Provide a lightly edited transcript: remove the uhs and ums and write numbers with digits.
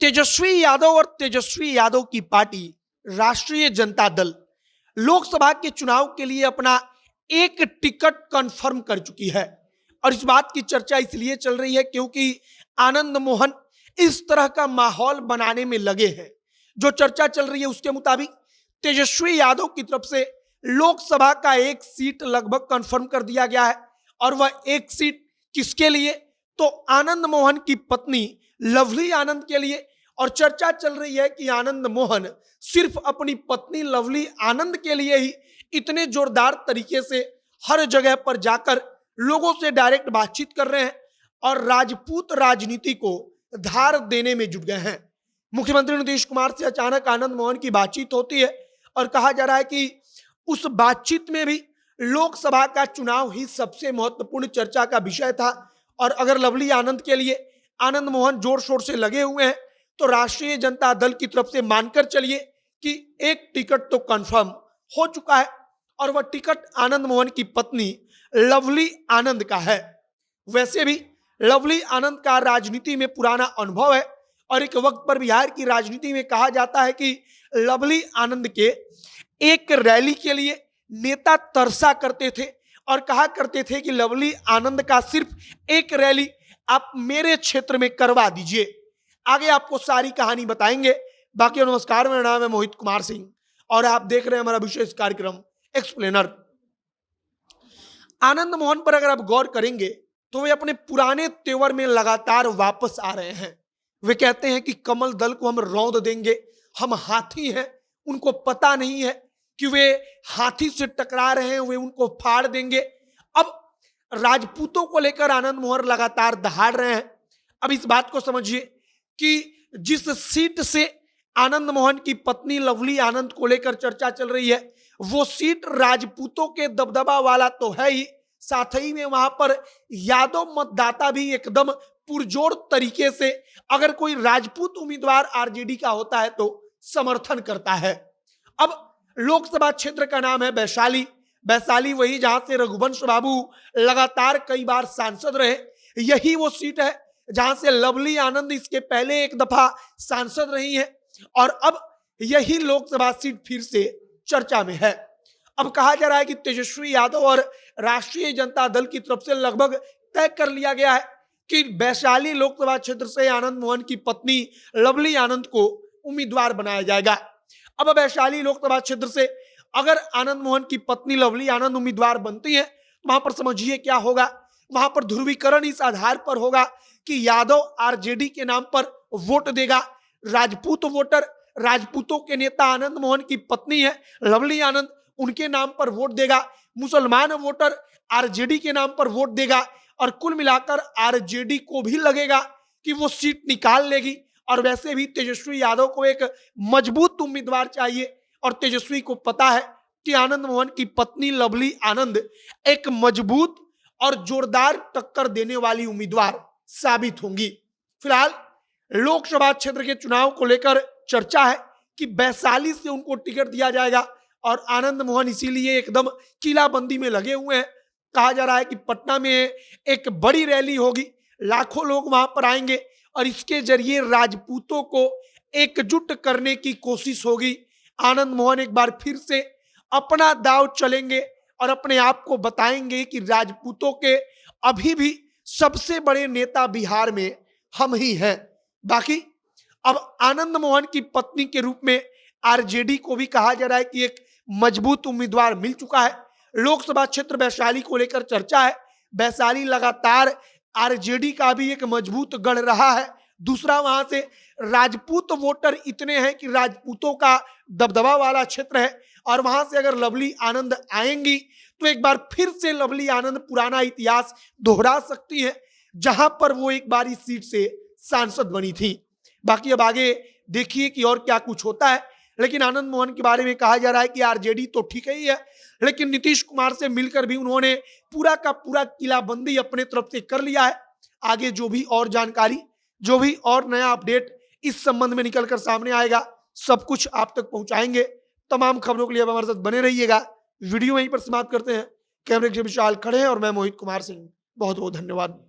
तेजस्वी यादव और तेजस्वी यादव की पार्टी राष्ट्रीय जनता दल लोकसभा के चुनाव के लिए अपना एक टिकट कंफर्म कर चुकी है। और इस बात की चर्चा इसलिए चल रही है क्योंकि आनंद मोहन इस तरह का माहौल बनाने में लगे हैं। जो चर्चा चल रही है उसके मुताबिक तेजस्वी यादव की तरफ से लोकसभा का एक सीट लगभग कंफर्म कर दिया गया है। और वह एक सीट किसके लिए? तो आनंद मोहन की पत्नी लवली आनंद के लिए। और चर्चा चल रही है कि आनंद मोहन सिर्फ अपनी पत्नी लवली आनंद के लिए ही इतने जोरदार तरीके से हर जगह पर जाकर लोगों से डायरेक्ट बातचीत कर रहे हैं और राजपूत राजनीति को धार देने में जुट गए हैं। मुख्यमंत्री नीतीश कुमार से अचानक आनंद मोहन की बातचीत होती है और कहा जा रहा है कि उस बातचीत में भी लोकसभा का चुनाव ही सबसे महत्वपूर्ण चर्चा का विषय था। और अगर लवली आनंद के लिए आनंद मोहन जोर शोर से लगे हुए हैं तो राष्ट्रीय जनता दल की तरफ से मानकर चलिए कि एक टिकट तो कंफर्म हो चुका है और वह टिकट आनंद मोहन की पत्नी लवली आनंद का है। वैसे भी लवली आनंद का राजनीति में पुराना अनुभव है और एक वक्त पर बिहार की राजनीति में कहा जाता है कि लवली आनंद के एक रैली के लिए नेता तरसा करते थे और कहा करते थे कि लवली आनंद का सिर्फ एक रैली आप मेरे क्षेत्र में करवा दीजिए। आगे आपको सारी कहानी बताएंगे। बाकी नमस्कार, मेरा नाम है मोहित कुमार सिंह और आप देख रहे हैं हमारा विशेष कार्यक्रम एक्सप्लेनर। आनंद मोहन पर अगर आप गौर करेंगे तो वे अपने पुराने तेवर में लगातार वापस आ रहे हैं। वे कहते हैं कि कमल दल को हम रौंद देंगे, हम हाथी हैं। उनको पता नहीं है कि वे हाथी से टकरा रहे हैं, वे उनको फाड़ देंगे। अब राजपूतों को लेकर आनंद मोहन लगातार दहाड़ रहे हैं। अब इस बात को समझिए कि जिस सीट से आनंद मोहन की पत्नी लवली आनंद को लेकर चर्चा चल रही है वो सीट राजपूतों के दबदबा वाला तो है ही, साथ ही में वहां पर यादव मतदाता भी एकदम पुरजोर तरीके से अगर कोई राजपूत उम्मीदवार आरजेडी का होता है तो समर्थन करता है। अब लोकसभा क्षेत्र का नाम है वैशाली। वैशाली वही जहां से रघुवंश बाबू लगातार कई बार सांसद रहे। यही वो सीट है जहां से लवली आनंद इसके पहले एक दफा सांसद रही है और अब यही लोकसभा सीट फिर से चर्चा में है। अब कहा जा रहा है कि तेजस्वी यादव और राष्ट्रीय जनता दल की तरफ से लगभग तय कर लिया गया है कि वैशाली लोकसभा क्षेत्र से आनंद मोहन की पत्नी लवली आनंद को उम्मीदवार बनाया जाएगा। अब वैशाली लोकसभा क्षेत्र से अगर आनंद मोहन की पत्नी लवली आनंद उम्मीदवार बनती है तो वहां पर समझिए क्या होगा। वहां पर ध्रुवीकरण इस आधार पर होगा कि यादव आरजेडी के नाम पर वोट देगा, राजपूत वोटर राजपूतों के नेता आनंद मोहन की पत्नी है लवली आनंद, उनके नाम पर वोट देगा, मुसलमान वोटर आरजेडी के नाम पर वोट देगा और कुल मिलाकर आरजेडी को भी लगेगा कि वो सीट निकाल लेगी। और वैसे भी तेजस्वी यादव को एक मजबूत उम्मीदवार चाहिए और तेजस्वी को पता है कि आनंद मोहन की पत्नी लवली आनंद एक मजबूत और जोरदार टक्कर देने वाली उम्मीदवार साबित होंगी। फिलहाल लोकसभा क्षेत्र के चुनाव को लेकर चर्चा है कि वैशाली से उनको टिकट दिया जाएगा और आनंद मोहन इसीलिए एकदम किलाबंदी में लगे हुए हैं। कहा जा रहा है कि पटना में एक बड़ी रैली होगी, लाखों लोग वहां पर आएंगे और इसके जरिए राजपूतों को एकजुट करने की कोशिश होगी। आनंद मोहन एक बार फिर से अपना दांव चलेंगे और अपने आप को बताएंगे कि राजपूतों के अभी भी सबसे बड़े नेता बिहार में हम ही हैं। बाकी अब आनंद मोहन की पत्नी के रूप में आरजेडी को भी कहा जा रहा है कि एक मजबूत उम्मीदवार मिल चुका है। लोकसभा क्षेत्र वैशाली को लेकर चर्चा है। वैशाली लगातार आरजेडी का भी एक मजबूत गढ़ रहा है। दूसरा वहां से राजपूत वोटर इतने हैं कि राजपूतों का दबदबा वाला क्षेत्र है और वहां से अगर लवली आनंद आएंगी तो एक बार फिर से लवली आनंद पुराना इतिहास दोहरा सकती है जहां पर वो एक बार इस सीट से सांसद बनी थी। बाकी अब आगे देखिए कि और क्या कुछ होता है। लेकिन आनंद मोहन के बारे में कहा जा रहा है कि आरजेडी तो ठीक ही है लेकिन नीतीश कुमार से मिलकर भी उन्होंने पूरा का पूरा किलाबंदी अपने तरफ से कर लिया है। आगे जो भी और जानकारी, जो भी और नया अपडेट इस संबंध में निकलकर सामने आएगा सब कुछ आप तक पहुंचाएंगे। तमाम खबरों के लिए आप हमारे साथ बने रहिएगा। वीडियो यहीं पर समाप्त करते हैं। कैमरे के विशाल खड़े हैं और मैं मोहित कुमार सिंह। बहुत बहुत धन्यवाद।